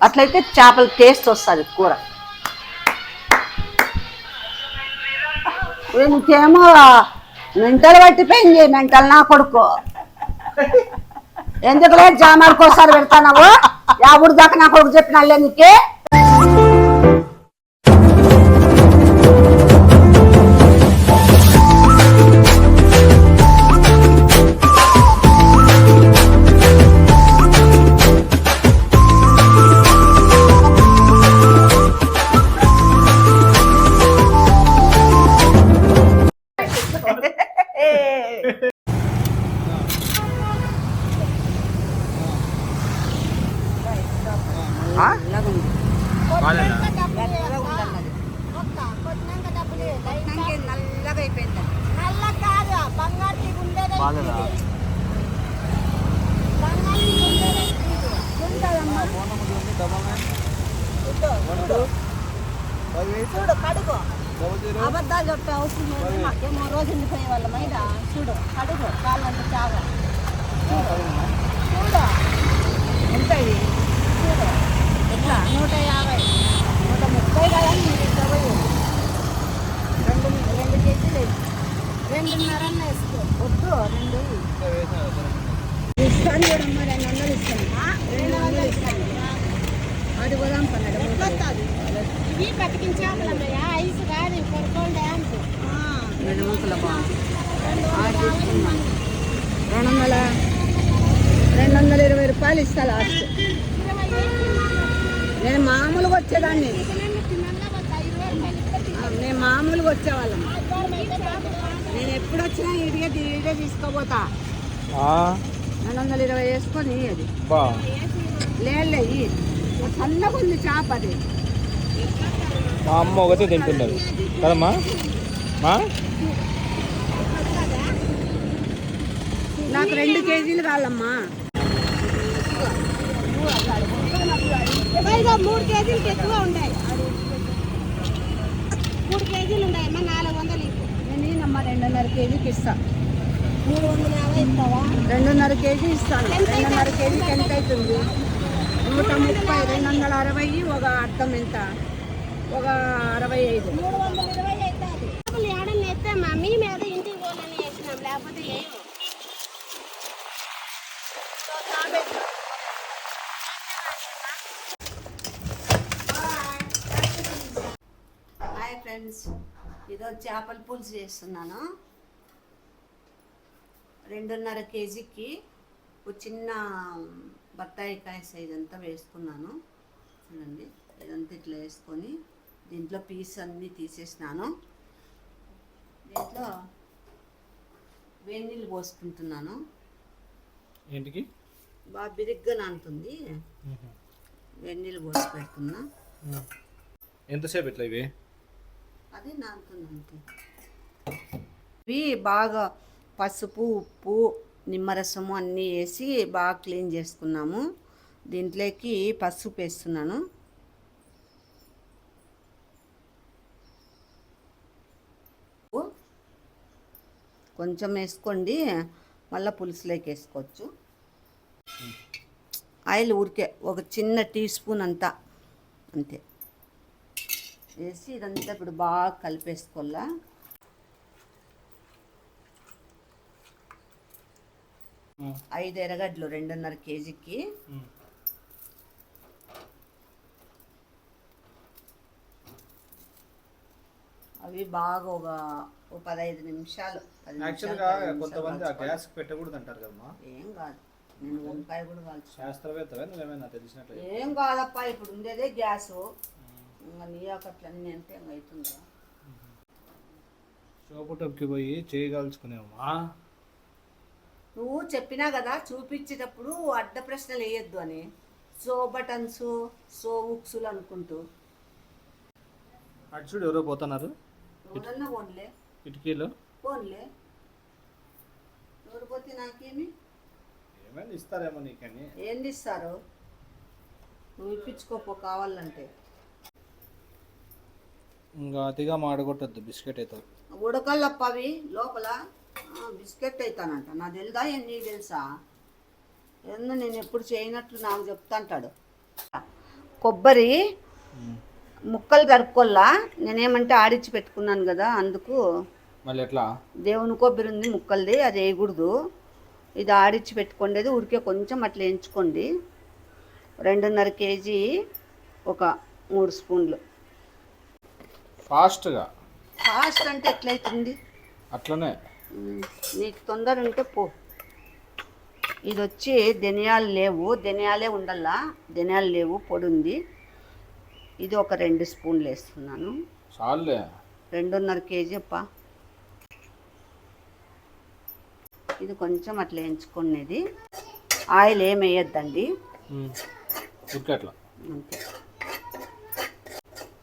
అట్లయితే చేపల టేస్ట్ వస్తుంది కూర. నీకేమో మెంటలు పట్టిపోయింది, మెంటలు నా కొడుకు. ఎందుకులే జామాడుకోసారి పెడతావు, యాభుడు దాకా నా కొడుకు చెప్పినాళ్ళే నీకే. చూడు కడుగు, అబద్ధాలు చెప్తే అవసరం లేదు, మాకేమో రోజు ఉండిపోయే వాళ్ళ మైదా. చూడు కడుగు, కాళ్ళంత చావ చూడు ఉంటాయి. చూడు ఎట్లా 150, 130 కదా, 120. 2 కేజీలు 2.5 వేసుకో. వద్దు 2 ఇస్తాను చూడమ్మా, 200 ఇస్తాను, 200 ఇస్తాను. అది పోదాం పన్నాడు. ఇవి బతికించామన్నయ్య, ఐసు కాదు కొరకోల్ డ్యాన్స్. 200 బాగుంది, 220 రూపాయలు ఇస్తా లాస్ట్. నేను మామూలుగా వచ్చేదాన్ని, నేను మామూలుగా వచ్చేవాళ్ళం. నేను ఎప్పుడు వచ్చినా ఇడిగే తీసుకోపోతా. 220 వేసుకొని అది లేదు, సన్నగా ఉంది చేప. అది మా అమ్మ ఒకటే తింటున్నారు కదమ్మా. నాకు 2 కేజీలు కావాలమ్మా. 3 కేజీలకి ఎక్కువ ఉన్నాయి, 3 కేజీలు ఉన్నాయమ్మా. 400 నేనమ్మా 2.5 కేజీకి ఇస్తా. 350 ఇస్తావా? 2.5 కేజీ ఇస్తాను. 2.5 కేజీకి ఎంత అవుతుంది? 130, 260, ఒక అర్థం ఎంత? ఒక 65. 320 అవుతుంది. ఏడని ఎత్తే మమ్మీ మీద ఇంటికి పోలని వేసినాం, లేకపోతే ఏమో. హాయ్ ఫ్రెండ్స్, ఈరోజు చేపల పులుసు చేస్తున్నాను. 2.5 కేజీకి ఒక చిన్న బత్తాయికాయ సైజ్ అంతా వేసుకున్నాను. చూడండి, ఇదంతా ఇట్లా వేసుకొని దీంట్లో పీస్ అన్నీ తీసేసినాను. దీంట్లో వేడి నీళ్ళు పోసుకుంటున్నాను. ఏంటికి బాగా బిరిగ్గా నానుతుంది. వేడి నీళ్ళు పోసి పెడుతున్నా. ఎంతసేపు ఇట్లా ఇవి? అది నానుతుంది అంతే. ఇవి బాగా పసుపు, ఉప్పు, నిమ్మరసము అన్నీ వేసి బాగా క్లీన్ చేసుకున్నాము. దీంట్లోకి పసుపు వేస్తున్నాను. కొంచెం వేసుకోండి, మళ్ళీ పులుసులోకి వేసుకోవచ్చు. ఆయిల్ ఊరికే ఒక చిన్న టీ స్పూన్ అంతా అంతే వేసి ఇదంతా ఇప్పుడు బాగా కలిపేసుకోవాలా. ఐదు ఎర్రగడ్డలు 2.5 కేజీకి. అవి బాగా ఒక 15 నిమిషాలు. యాక్చువల్గా కొంతమంది ఆ గ్యాస్ పెట్టకూడదు అంటారు కదమ్మా. ఏం కాదు, నేను వంకాయ కూడా కాల్చు. శాస్త్రవేత్తవే నువ్వేమైనా తెలిసినట్లు? ఏం కాదప్పా, ఇప్పుడు ఉండేదే గ్యాసు. ఇంకా నీయాకట్లన్నీ అంటే ఇంకా అవుతుందా? షోపుటప్కి పోయి చేయగలుచుకునేవమ్మా. నువ్వు చెప్పినా కదా చూపించేటప్పుడు అడ్డ ప్రశ్నలు వేయొద్దు అని. సో బటన్స్, సో ఉక్సులు అనుకుంటూ. అటు చూడు ఎవరో పోతున్నారు. ఎవరన్నా పోన్లే, కిటికీలో పోన్లే. ఎవరు పోతే నాకేమి? ఏమైనా ఇస్తారేమో నీకని. ఏంది ఇస్తారు? నువ్వు ఇప్పించుకోపో కావాలంటే. ఇంకా అతిగా మాడగొట్టద్దు, బిస్కెట్ అవుతావు. ఉడకల్లప్ప అవి లోపల బిస్కెట్ అవుతానంట. నాకు తెలుదా నీకు తెలుసా? ఎందు నేను ఎప్పుడు చేయనట్లు నాకు చెప్తా అంటాడు. కొబ్బరి ముక్కలు తరుక్కోల్లా. నేనేమంటే ఆడిచ్చి పెట్టుకున్నాను కదా, అందుకు. మళ్ళీ ఎట్లా? దేవుని కొబ్బరి ఉంది ముక్కలది, అది వేయకూడదు. ఇది ఆడిచ్చి పెట్టుకోండి, ఊరికే కొంచెం అట్లా ఎంచుకోండి. 2.5 కేజీ ఒక 3 స్పూన్లు. ఫాస్ట్ అంటే ఎట్లయితుంది? అట్లనే నీకు తొందర ఉంటే పో. ఇది వచ్చి ధనియాలు లేవు, ధనియాలే ఉండల్లా, ధనియాలు లేవు, పొడి ఉంది. ఇది ఒక 2 స్పూన్లు వేస్తున్నాను. చాలులే. 2.5 కేజీ అప్ప. ఇది కొంచెం అట్లా ఎంచుకునేది. ఆయిల్ ఏమి వేయద్దండి, అట్లా అంతే.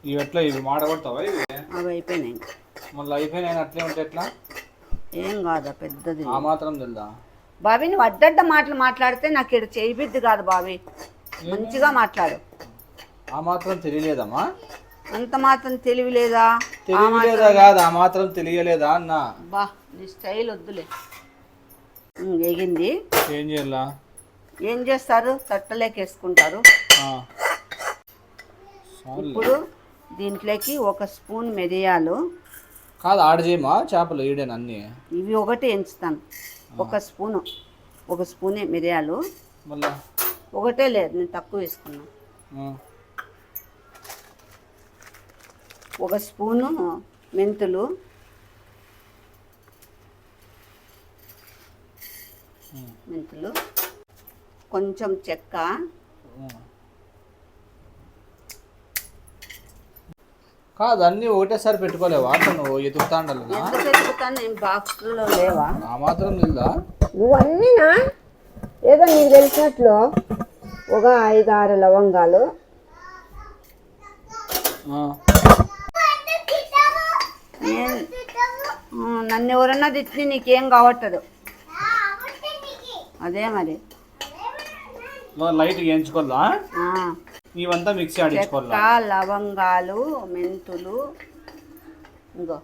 ఇవి ఎట్లా? ఇవి మాడగొడతావా? ఇవి అవి అయిపోయినాయి. మళ్ళీ అయిపోయినాయి అట్లే ఉంటే ఎట్లా? ఏం కాదా, పెద్దది. ఆ మాత్రం తెలుదా బావి? నువ్వు అడ్డడ్డ మాటలు మాట్లాడితే నాకు ఇక్కడ చేయబిద్ది కాదు బావి. మంచిగా మాట్లాడు. ఆ మాత్రం తెలియలేదమ్మా? అంత మాత్రం తెలియలేదా? తెలియలేదా కాదు, ఆ మాత్రం తెలియలేదా అన్న. బా, నీ స్టైల్ వద్దులే. వేగింది. ఏం చేయాలా? ఏం చేస్తారు? తట్టలేకేసుకుంటారు. ఇప్పుడు దీంట్లోకి 1 స్పూన్ మిరియాలు. కాదు, ఆడ చేయమా చేపలు ఈడేనా అన్ని? ఇవి ఒకటి ఎంచుతాను. 1 స్పూనే మిరియాలు. మళ్ళా ఒకటే లేదు, నేను తక్కువ వేసుకున్నాను. 1 స్పూను మెంతులు, కొంచెం చెక్క, కాదు అన్ని ఒకటేసారి పెట్టుకోలేవా? నువ్వు ఎదుగుతాండాలి. ఎంత పెట్టుకుతాను నేను, బాక్స్లో లేవా? ఆ మాత్రం లేదా? నువ్వు అన్నీనా ఏదో నీకు తెలిసినట్లు ఒక 5-6 లవంగాలు. నన్ను ఎవరన్నా తిట్టి నీకేం కావట్టదు. అదే మరి లైట్ వేయించుకోవాలా? ఇవంతా మిక్సీ ఆడించుకోవాలా? చెక్క, లవంగాలు, మెంతులు. ఇంకో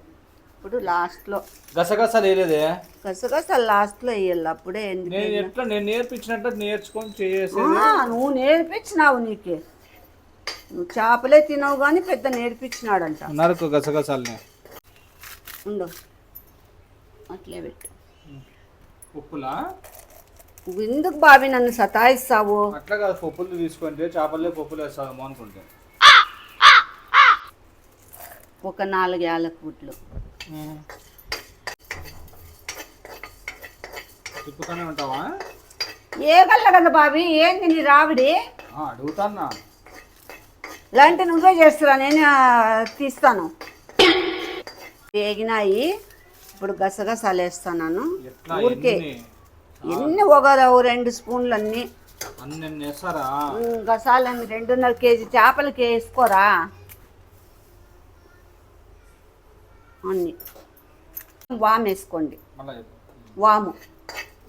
ఇప్పుడు లాస్ట్లో గసగసాలు వేయలేదే? గసగసాలు లాస్ట్లో వేయాలి. అప్పుడే ఎట్లా? నేను నేర్పించినట్టు నేర్చుకొని చేసేది. నువ్వు నేర్పించినావు, నీకే. నువ్వు చేపలే తినవు కానీ పెద్ద నేర్పించినాడంట. నరకు గసగసాలని ఉండు, అట్లే పెట్టు. ఉప్పులా? ఎందుకు బాబీ నన్ను సతాయిస్తావు? అట్లా కాదు, పప్పులు తీసుకుంటే చేపలే పప్పులు వేస్తాము అనుకుంటే. ఒక 4 యాలకుట్లు. తిప్పుతూనే ఉంటావా? ఏగల్ల కదా బాబీ, ఏంది నీ రావిడి? అడుగుతానా? ఇలాంటి నువ్వే చేస్తురా, నేను తీస్తాను. వేగినాయి. ఇప్పుడు గసగసాలు వేస్తాను. ఊరికే ఎన్ని? ఒక 2 స్పూన్లు అన్నీ. గసాలన్నీ 2.5 కేజీ చేపలకి వేసుకోరా అన్నీ. వాము వేసుకోండి, వాము,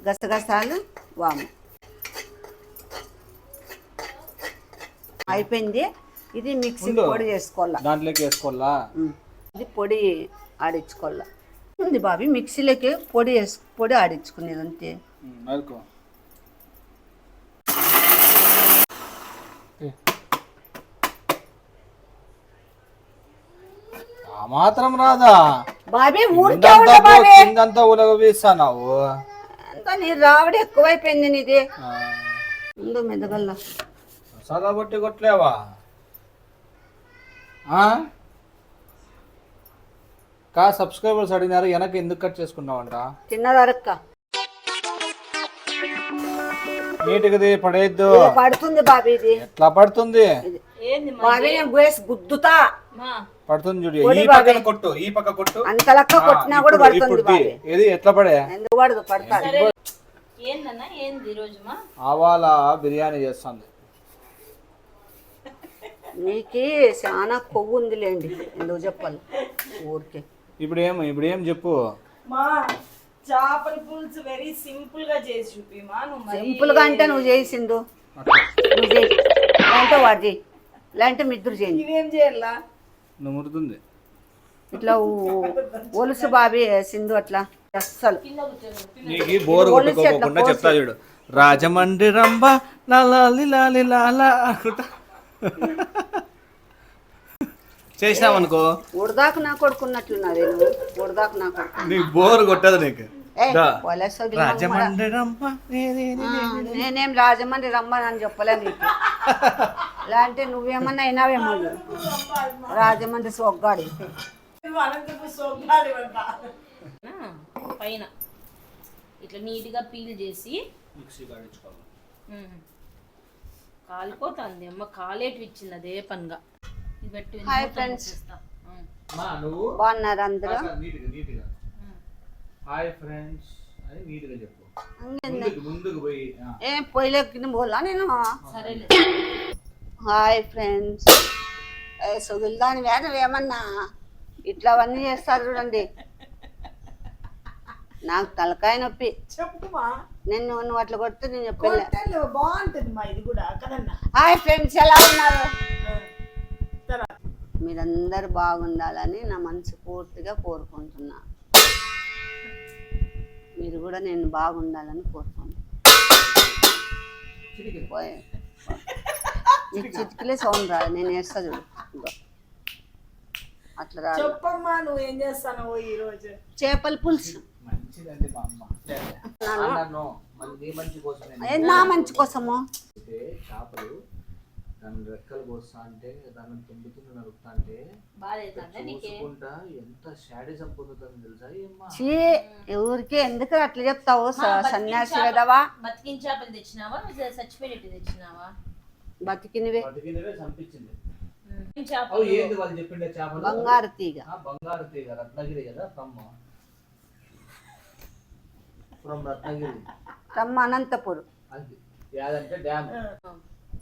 గసగసాలు, వాము. అయిపోయింది. ఇది మిక్సీ పొడి చేసుకోవాలా, దాంట్లోకి వేసుకోవాలా? ఇది పొడి ఆడించుకోవాలా ఉంది బాబీ. మిక్సీలోకి పొడి ఆడించుకునేది అంతే. ఆ మాత్రం రాదా బాబీ? ఊరికంతా ఉలగవేస్తావు. అంతా నీ రావడి ఎక్కువైపోయింది నీది. ముందు మెదగల్లా సదా బట్టి కొట్టలేవా? సబ్స్క్రైబర్స్ అడిగినారు, వెనక ఎందుకు కట్ చేసుకున్నావంట? చిన్నదరక్క నీటికి పడేద్దు. పడుతుంది బాబీ. ఇది ఎట్లా పడుతుంది బాబీ? నేను వేసి గుద్దుతా. పడుతుంది చూడు. ఈ పక్కన కొట్టు, ఈ పక్క కొట్టు. అంత లెక్క కొట్టినా కూడా పడుతుంది. ఏది ఎట్లా పడే? ఎందుకు పడదు? పడతాది. ఆవాల బిర్యానీ చేస్తుంది. నీకి చాలా కొవ్వు ఉందిలేండి, ఎందుకు చెప్పాలి ఊరికే. ఇప్పుడు ఏం చెప్పు. చేపల పులుసు వెరీ సింపుల్ గా చేసి చూపిమా. సింపుల్ గా అంటే నువ్వు చేసిండు, నువ్వు చేయి. లేదంటే వాడు చేయి, లేదంటే మిద్దరు చేయండి. ఇదేం చేయాలా? నమురుతుంది ఇట్లా ఒలుసు బాబీ సింధు అట్లా. అస్సలు నీకు బోరు కొట్టుకోకుండా చెప్తా చూడు. రాజమండ్రి రంభ లాలి లాలి లాలా అనుకుంటా చేసినావనుకో ఉడదాకు నా కొడుకున్నట్లున్నది నువ్వు. ఉడదాకు నా కొడుకు. నీకు బోర్ కొట్టదు నీకు. ఏయ్, దా. పోలేసోగి రాజమండ్రి రమ్మ. నేనేం రాజమండ్రి రమ్మని చెప్పలేను నీకు. ఇలా అంటే నువ్వేమన్నా అయినావేమో రాజమండ్రి సొగ్గాడు. నువ్వు అనంతపురం సోగ్గాడి వంట. పైన ఇట్లా నీట్గా పీల్ చేసి మిక్సీ కాడించుకోవాలి. కాలిపోతుంది అమ్మ, కాలేటి ఇచ్చింది అదే పనిగా. ఇది పెట్టు, ఇది హాయ్ మూత ఫ్రెండ్స్. మూసేస్తా. మా నువ్వు బాగున్నారు అందరూ? నీట్గా హాయ్ ఫ్రెండ్స్ అని నీట్గా చెప్పు. అంగేంది? ముందుకు పోయి ఏం పొయ్యిలోకి పోలా నేను? సరేలే. Hi friends. సుగుల్దాని వేరే ఏమన్నా ఇట్లా అవన్నీ చేస్తారు చూడండి. నాకు తలకాయ నొప్పి. చెప్పుమా. నువ్వు అట్లా కొడితే నేను చెప్పలే. కొట్టలు బాగుంటుంది మా ఇది కూడా కదన్నా. హాయ్ ఫ్రెండ్స్, ఎలా ఉన్నారు? తర్వాత మీరందరూ బాగుండాలని నా మనసు పూర్తిగా కోరుకుంటున్నా. మీరు కూడా నేను బాగుండాలని కోరుకుంటున్నా. పోయే. నీకు చిటికలే సౌండ్ రాదు, నేను వేస్తా చూడు. ఇదిగో. అట్లా రాదు. చెప్పమ్మా నువ్వు ఏం చేస్తానో ఈ రోజు. చేపల పులుసు. మంచిదండి మా అమ్మ. అన్నాను మళ్ళీ నీ మంచి కోసమే. నా మంచి కోసము. అయితే చేపలు దాని రెక్కలు కోస్తా అంటే దాన్ని తుంపుతుంది నరుకుతా అంటే బాధేస్తుందా నీకే? చూసుకుంటా ఎంత శాడిజం పొందుతుంది తెలుసా ఏమ్మా. చీ, ఎవరికి ఎందుకు అట్లా చెప్తావు? సన్యాసి కదవా? బతికిన చేపలు తెచ్చినావా, చచ్చిపోయేటి తెచ్చినావా? బతికినవే. బతికినవే చంపించింది. ఏం చేపలు? అవి ఏంది వాళ్ళు చెప్పిండే చేపలు? బంగారు తీగ. బంగారు తీగ రత్నగిరి కదా ఫ్రమ్ రత్నగిరి. రమ్మ అనంతపురం. అది యాదంటే డ్యామ్.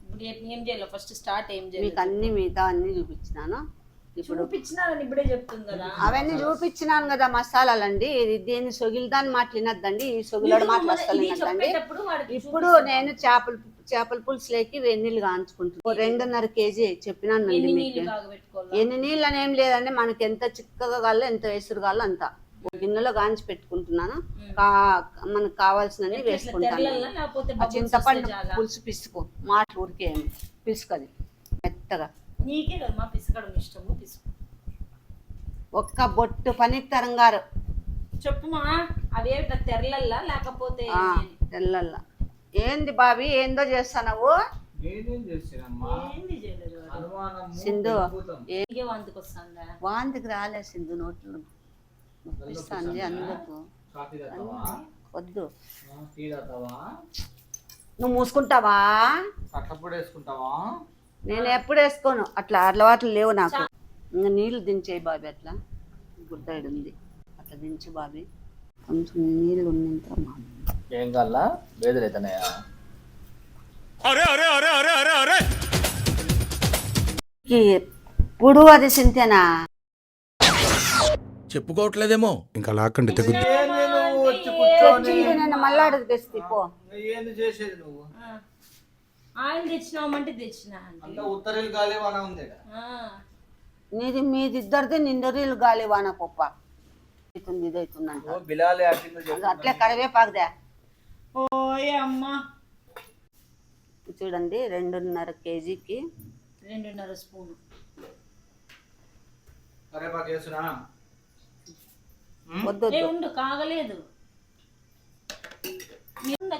ఇప్పుడు ఏం చేయాలి? ఫస్ట్ స్టార్ట్ ఏం చేయాలి? మీకు అన్ని మిగతా అన్ని చూపించినాను. ఇప్పుడు చూపించినారని ఇప్పుడే చెప్తుంది కదా. అవన్నీ చూపించినాను కదా మసాలాలండి. దీన్ని సొగిలిదాన్ని మాట్లాడినద్దండి, ఈ సొగిలోడు మాట్లాడతానండి. ఇప్పుడు నేను చేపల పులుసులోకి వెన్నీళ్ళు కాంచుకుంటున్నాను. 2.5 కేజీ చెప్పినానండి మీకు. ఎన్ని నీళ్ళు అని ఏం లేదండి, మనకి ఎంత చిక్కగా కావాలో ఎంత వేసురు కావాలో అంత గిన్నెలో కాంచి పెట్టుకుంటున్నాను. మనకు కావాల్సినవి వేసుకుంటాను. చింతపండు పులుసు పిసుకు మాటలు ఊరికే పిసుకది మెత్తగా. నీకే కదా మా పిసకడం ఇష్టము, పిసుకు. ఒక్క బొట్టు పని తరంగారు. చెప్పుమా, అవే తెరలల్లా లేకపోతే తెల్లల్లా. ఏంది బాబీ, ఏందో చేస్తావు? నేనేం చేసానమ్మా? ఏంది చేయలేదు? సింధు నీకే వాంతికి వస్తుందా? వాంతికి రాలే సింధు, నోట్లు నొప్పిస్తుంది అందుకు. కాఫీ తాగుతావా? వద్దు. టీ తాగుతావా? నువ్వు మూసుకుంటావా? కట్టపొడి వేసుకుంటావా? నేను ఎప్పుడు వేసుకోను, అట్లా అలవాట్లు లేవు నాకు. ఇంకా నీళ్ళు దించేయి బాబీ, అట్లా గుడ్డాడు ఉంది అట్లా దించు బాబీ. కొంచెం నీళ్ళు ఉన్నంత ఏం కావాలా? వేదరైతున్నాయా? ఎప్పుడు అది సింతేనా? చెప్పుకోవట్లేదేమో. ఇంకా లాక్కండి తెగుద్ది. నేను మళ్ళా అడుగు తెస్తే పో. ఏంది చేసేది నువ్వు? ఆయిల్ తెచ్చినామంటే తెచ్చినా అంతా ఉత్తరీలు గాలి వాన ఉంది. నీది మీదిద్దరిది నిందరీలు గాలి వాన పప్ప అవుతుంది, ఇది అవుతుందంట. బిలాలి యాక్టింగ్ అట్లే కరివేపాకుదే. ఓయ్ అమ్మా, చూడండి 2.5 కేజీకి 2.5 స్పూన్ కరివేపాకు వేసునా? వద్దు ఏ ఉండు, కాగలేదు.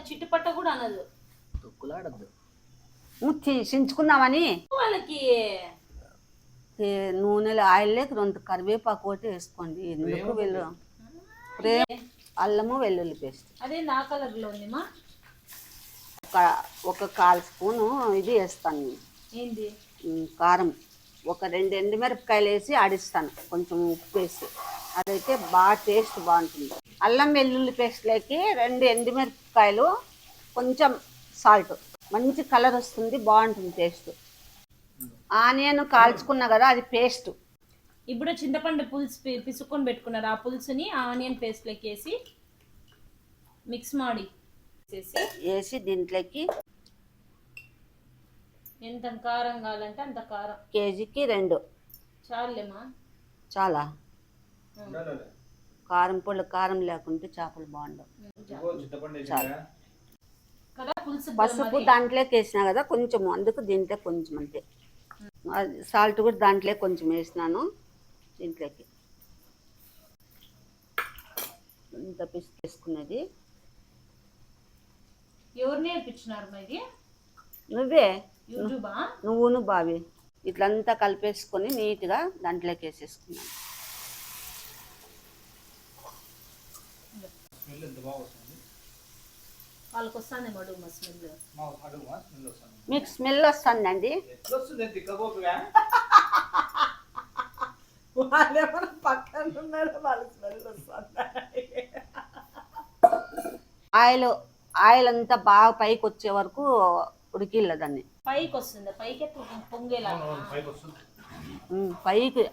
చిట్టుపట్ట కూడా అనదు. తొక్కులాడద్దు. చించుకున్నామని వాళ్ళకి నూనెలో ఆయిల్ లేక 2 కరివేపాకు ఒకటి వేసుకోండి. ఎందుకు అల్లము వెల్లుల్లి పేస్ట్. అదే నా కలర్ లో ఉంది మా. ఒక 1/4 స్పూను ఇది వేస్తాను. ఏంది? కారం. ఒక 2 ఎండుమిరపకాయలు వేసి ఆడిస్తాను, కొంచెం ఉప్పు వేసి. అదైతే బాగా టేస్ట్ బాగుంటుంది. అల్లం వెల్లుల్లి పేస్ట్లోకి 2 ఎండుమిరపకాయలు, కొంచెం సాల్ట్, మంచి కలర్ వస్తుంది, బాగుంటుంది టేస్ట్. ఆనియన్ కాల్చుకున్నా కదా, అది పేస్ట్. ఇప్పుడు చింతపండు పులుసు పిసుకొని పెట్టుకున్నారు. ఆ పులుసుని ఆనియన్ పేస్ట్లోకి వేసి మిక్స్ ಮಾಡಿ వేసి దీంట్లోకి ఎంత కారం కావాలంటే అంత కారం. కేజీకి 2 చాలేమా? చాలా. కారం పొడి, కారం లేకుంటే చేపలు బాగుండవు. కదా పులుసు. పసుపు దాంట్లోకి వేసినా కదా కొంచెం, అందుకు దీంట్లో కొంచెం అంతే. సాల్ట్ కూడా దాంట్లో కొంచెం వేసినాను దీంట్లోకి. ఇంత పిసి తీసుకున్నది ఎవరు నేర్పించినారు మరి? నువ్వే, యూట్యూబా? నువ్వును బావి ఇట్లంతా కలిపేసుకొని నీట్గా దాంట్లోకి వేసేసుకున్నాను. స్మెల్ ఎంత బాగా వస్తుంది. వాళ్ళకి వస్తుంది మడుగు మా స్మెల్. అడుగుమా స్మెల్ వస్తుంది. మీకు స్మెల్ వస్తుందండి? ఎట్లా వస్తుంది తిక్కబోతుగా? వాళ్ళెవరు పక్కన ఉన్నారో వాళ్ళ స్మెల్ వస్తుంది. ఆయిల్ అంతా బాగా పైకి వచ్చే వరకు ఉడికిల్ల దాన్ని. పైకి వస్తుంది, పైకి పొంగేలా. పైకి వస్తుంది పైకి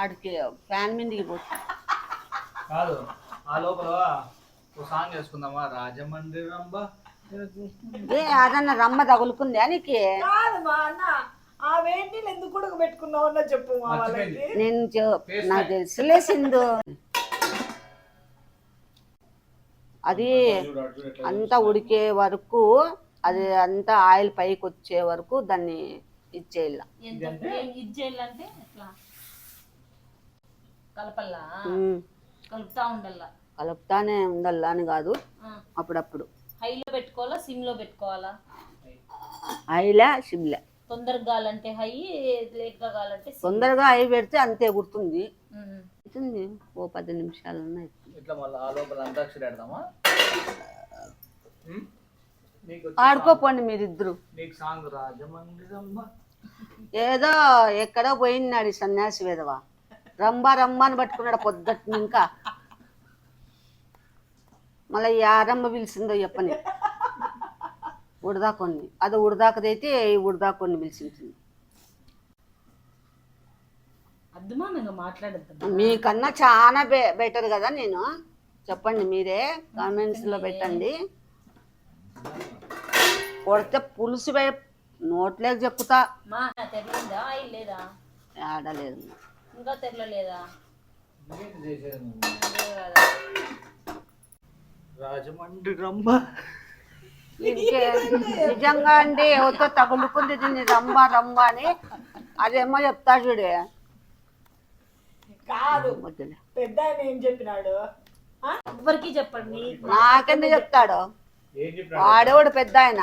ఆడికి ఫ్యాన్ మీదకి పోతుంది. కాదు, ఆ లోపల ఒక సాంగ్ వేసుకుందామా? రాజమండ్రి రంబ. అదన్న రమ్మ తగులుకుందా నీకు? కాదు మా అన్న, ఆ వేడి నీళ్ళు ఎందుకు కూడా పెట్టుకున్నావు అన్న చెప్పు మా వాళ్ళకి. నేను నాకు తెలుసులే సింధు. అది అంతా ఉడికే వరకు, అది అంతా ఆయిల్ పైకి వచ్చే వరకు దాన్ని ఇచ్చేయాల. ఇచ్చేయాలంటే ఎట్లా కలపల్లా? కలుపుతా ఉండాల. కలుపుతానే ఉండాల అని కాదు, అప్పుడప్పుడు. హైలో పెట్టుకోవాలా, సిమ్ లో పెట్టుకోవాలా? హైలా సిమ్లా. తొందరగా కావాలంటే హై, లేట్ గా కావాలంటే తొందరగా హై పెడితే అంతే గుర్తుంది. అవుతుంది ఓ 10 నిమిషాలు ఉన్నాయి. ఇట్లా మళ్ళీ ఆ లోపల అంతాక్షరి ఆడదామా? ఆడుకోపోండి మీరిద్దరు. నీకు సాంగ్ రాజమండ్రి రంబ. ఏదో ఎక్కడో పోయినాడు సన్యాసి వేదవా, రంబా రంబా అని పట్టుకున్నాడు పొద్దుట్ని. ఇంకా మళ్ళీ ఆ రంబ పిలిచిందో చెప్పని. ఉడదాకొన్ని, అది ఉడదాకదైతే ఉడదాకొన్ని పిలిచింది. అద్దుమానంగా మాట్లాడద్దు. మీకన్నా చాలా బెటర్ కదా నేను. చెప్పండి, మీరే కామెంట్స్లో పెట్టండి. కొడితే పులుసు నోట్లేక చెప్పుతా. మా తెరలిందా? ఆయిల్ లేదా? ఆడలేదు ఇంకా తెరలేదా? రాజమండ్రి రంబ. నిజంగా అండి ఎవరితో తగులుకుంది దీన్ని రంబా రంబా అని. అదేమో చెప్తా చూడే. కాదు, పెద్ద ఆయన ఏం చెప్పినాడు? ఎవరికి చెప్పండి, నాకెందుకు చెప్తాడు? వాడేవాడు పెద్ద ఆయన.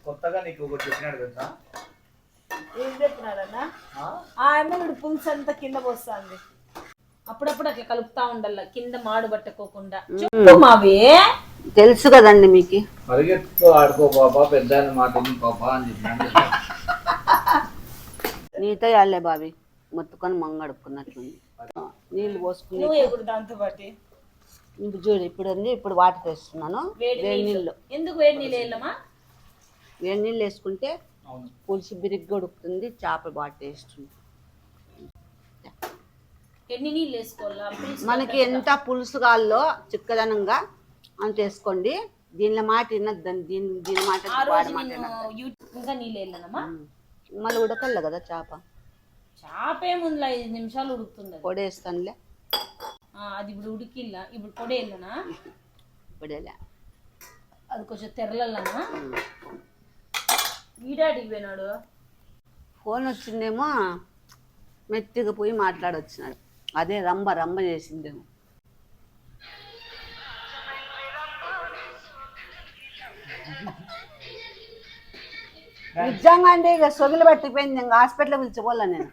కొత్తగా నీకు ఒకటి చెప్పినాడు తెలుసా? ఏం చెప్పినాడన్నా? ఆ అమ్మ పులుసు అంతా కింద పోస్తుంది. అప్పుడప్పుడు అట్లా కలుపుతా ఉండాల, కింద మాడు పట్టుకోకుండా. చెప్పు మావి. తెలుసు కదండి మీకు. పరిగెత్తుకో ఆడుకో పాపా, పెద్ద మాట పాపా అని చెప్పినాడు. నీతో యాళ్ళే బావి మొత్తుకొని మంగడుకున్నట్లుంది. నీళ్ళు పోసుకుని దాంతో పాటు ఇప్పుడు చూడు, ఇప్పుడు వాటర్ వేస్తున్నాను. వేడి నీళ్ళు. ఎందుకు వేడి నీళ్ళు వేయాలమ్మా? వేడి నీళ్ళు వేసుకుంటే పులుసు బిరిగ్గా ఉడుకుతుంది, చేప బాగా టేస్ట్ ఉంది. ఎన్ని నీళ్ళు వేసుకోవాలా? మనకి ఎంత పులుసు కావాలో చిక్కదనంగా అంత వేసుకోండి. దీనిలో మాట వినద్దండి, దీని మాట ఇంకా నీళ్ళు వేయాలమ్మా. మళ్ళీ ఉడకల్ల కదా చేప. చేప ఏముంది, 5 నిమిషాలు ఉడుకుతుంది. పొడేస్తానులే. అది ఇప్పుడు ఉడికిల్లా. ఇప్పుడు పొడేయాలనా? పొడేలే, అది కొంచెం తెరలన్నా. వీడాడికి పోయినాడు. ఫోన్ వచ్చిందేమో, మెత్తిగా పోయి మాట్లాడొచ్చినాడు. అదే రంబ రంబ చేసిందేమో. నిజంగా అండి ఇక సొగులు పట్టిపోయింది. ఇంకా హాస్పిటల్ పిలిచిపోలే నేను.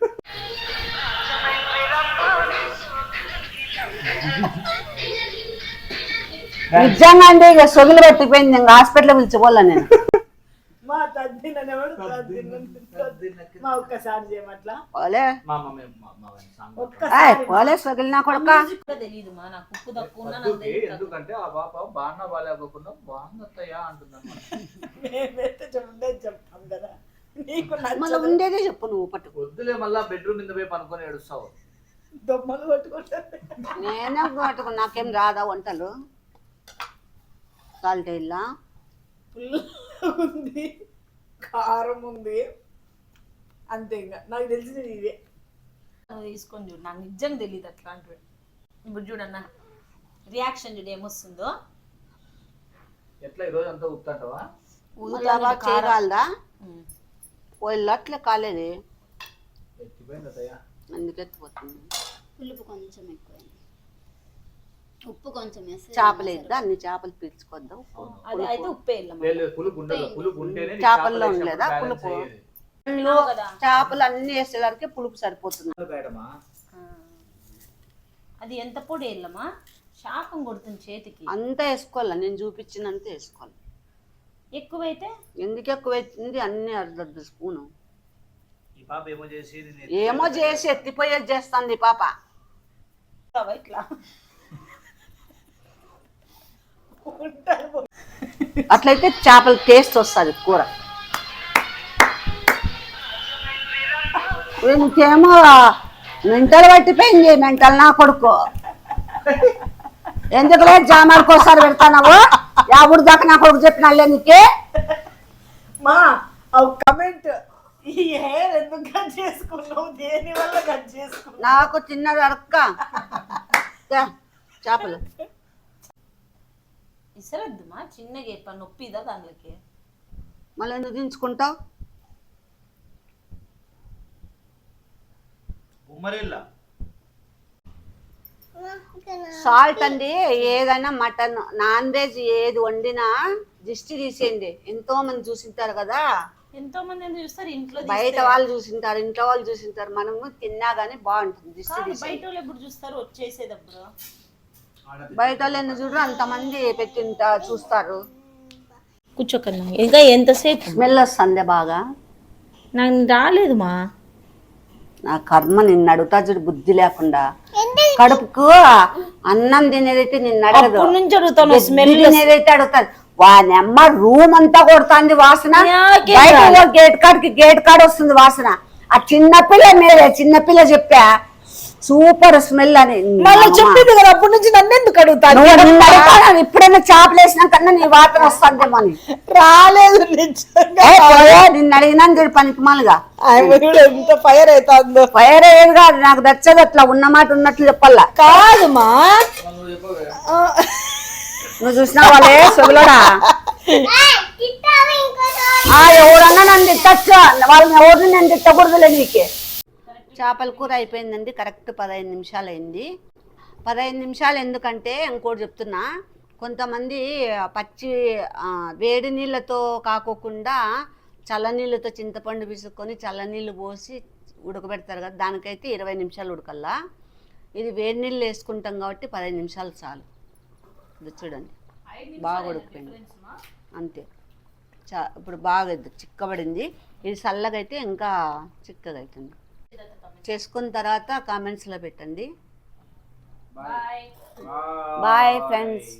నిజంగా అండి ఇక సొగులు పట్టిపోయింది. ఇంకా హాస్పిటల్ పిలిచిపోలే నేను. మా తద్దినెవడు మా ఒక్కసారి చేయమట్లా పోలే సొగిలినా కొడుక. తెలీదు మా, నాకు ఉప్పు తక్కువ. ఎందుకంటే ఆ పాప బాగా బాగాలేకపోకుండా బాగుందత్తయ్యా అంటున్నాను. చెప్తాం కదా, మళ్ళీ ఉండేదే చెప్పు. నువ్వు పట్టుకు వద్దులే, మళ్ళా బెడ్రూమ్ మీద పోయి పనుకొని ఏడుస్తావు. దొమ్మలు కొట్టుకుంటారు. నేనే పట్టుకు. నాకేం రాదా వంటలు? సాల్ట్ ఇలా ఉంది, కారం ఉంది, అంతే. ఇంకా నాకు తెలిసింది ఇవే. తీసుకొని చూడు, నాకు నిజంగా తెలియదు అట్లాంటివి. ఇప్పుడు చూడన్నా రియాక్షన్ చూడు ఏమొస్తుందో. ఎట్లా ఈరోజు అంతా ఉత్తంటావా? చేయగలదా? పోయిల్లు అట్లే కాలేదు. ఎక్కిపోయింది అత్తయ్య. అందుకే ఎత్తిపోతుంది. పులుపు కొంచెం ఎక్కువైంది. ఉప్పు కొంచెం వేస్తే చేపలు వేద్దా, అన్ని చేపలు పీల్చుకొద్దాం. అది అయితే ఉప్పు వేయాలమ్మా. లేదు, పులుపు ఉండదు. పులుపు ఉంటేనే నీకు చేపల్లో చేపలు ఉండలేదా వేసినప్పుడు పులుపు? balance అయ్యేది. చేపలు అన్ని వేసేసరికి పులుపు సరిపోతుంది. బయటమా అది ఎంత పొడి వేయాలమ్మా? శాపం కొడుతుంది చేతికి. అంతా వేసుకోవాలి, నేను చూపించినంత వేసుకోవాలి. ఎక్కువైతే ఎందుకు ఎక్కువ వేసింది? అన్ని అర్ధ స్పూను. ఈ పాప ఏమో చేసి ఏమో చేసి ఎత్తిపోయేది చేస్తుంది ఈ పాప. ఇట్లా అట్లయితే చేపల టేస్ట్ వస్తుంది కూర. ఇంకేమో మెంటలు పట్టిపోయింది, మెంటలు నా కొడుకు. ఎందుకు లేదు జామాలకు ఒకసారి పెడతావు? యాభై దాకా నా కొడుకు చెప్పిన నీకే మా కమెంట్, ఈ హెయిర్ ఎందుకు కట్ చేసుకున్నావు, దేని వల్ల కట్ చేసుకున్నావు? నాకు చిన్నది అడక్క చేపలు. ఇసరద్దుమా, చిన్నగా చెప్ప నొప్పిదా దాంట్లోకి. మళ్ళీ ఎందుకు దించుకుంటావు? ఉమ్మరిల్లా సాల్ట్ అండి, ఏదైనా మటన్ నాన్ వెజ్ ఏది వండినా దిష్టి తీసేయండి. ఎంతో మంది చూసింటారు కదా, ఎంతో మంది ఎందుకు చూస్తారు ఇంట్లో బయట వాళ్ళు చూసింటారు, ఇంట్లో వాళ్ళు చూసింటారు. మనము తిన్నా గానీ బాగుంటుంది దిష్టి తీసి. బయట వాళ్ళు ఎప్పుడు చూస్తారు వచ్చేసేటప్పుడు? బయట వాళ్ళు ఎందుకు చూడరు, అంతమంది పెట్టింట చూస్తారు. కూర్చోకన్నా ఇంకా ఎంతసేపు? స్మెల్ వస్తుంది బాగా. నాకు రాలేదు మా. నా కర్మ, నిన్ను అడుగుతా చూడు బుద్ధి లేకుండా. కడుపుకు అన్నం తినేదైతే నిన్ను అడగదు, అప్పటి నుంచి అడుగుతాను. స్మెల్ తినేదైతే అడుగుతాను. వాని అమ్మ రూమ్ అంతా కొడుతుంది వాసన. నాకేం బయట గేట్ కాడ వస్తుంది వాసన. ఆ చిన్నపిల్ల మీరే, చిన్నపిల్ల చెప్పా సూపర్ స్మెల్ అని. మళ్ళీ చెప్పింది కదా అప్పటి నుంచి నన్ను ఎందుకు అడుగుతాను? ఇప్పుడైనా చేపలు వేసినా కన్నా నీ వాసన వస్తుందేమో అని. రాలేదు నిజంగా. నిన్ను అడిగినాను చూడు పనికి మాలుగా. ఎంత ఫైర్ అవుతుందో. ఫైర్ అయ్యేది కాదు, నాకు నచ్చదు అట్లా ఉన్న మాట ఉన్నట్లు చెప్పాలా. కాదుమా, నువ్వు చూసినా వాళ్ళే సొగులోడా. ఎవరన్నా నన్ను తిట్టచ్చు, వాళ్ళని ఎవరిని నేను తిట్టకూడదులే నీకే. చేపల కూర అయిపోయిందండి, కరెక్ట్ 15 నిమిషాలు అయింది. 15 నిమిషాలు ఎందుకంటే ఇంకోటి చెప్తున్నా, కొంతమంది పచ్చి వేడి నీళ్ళతో కాకోకుండా చల్లనీళ్ళతో చింతపండు పిసుక్కొని చల్లనీళ్ళు పోసి ఉడకబెడతారు కదా, దానికైతే 20 నిమిషాలు ఉడకల్లా. ఇది వేడి నీళ్ళు వేసుకుంటాం కాబట్టి 15 నిమిషాలు చాలు. ఇది చూడండి బాగా ఉడికిపోయింది అంతే. ఇప్పుడు బాగా చిక్కబడింది. ఇది చల్లగా అయితే ఇంకా చిక్కగా అవుతుంది. చేసుకున్న తర్వాత కామెంట్స్లో పెట్టండి. Bye friends.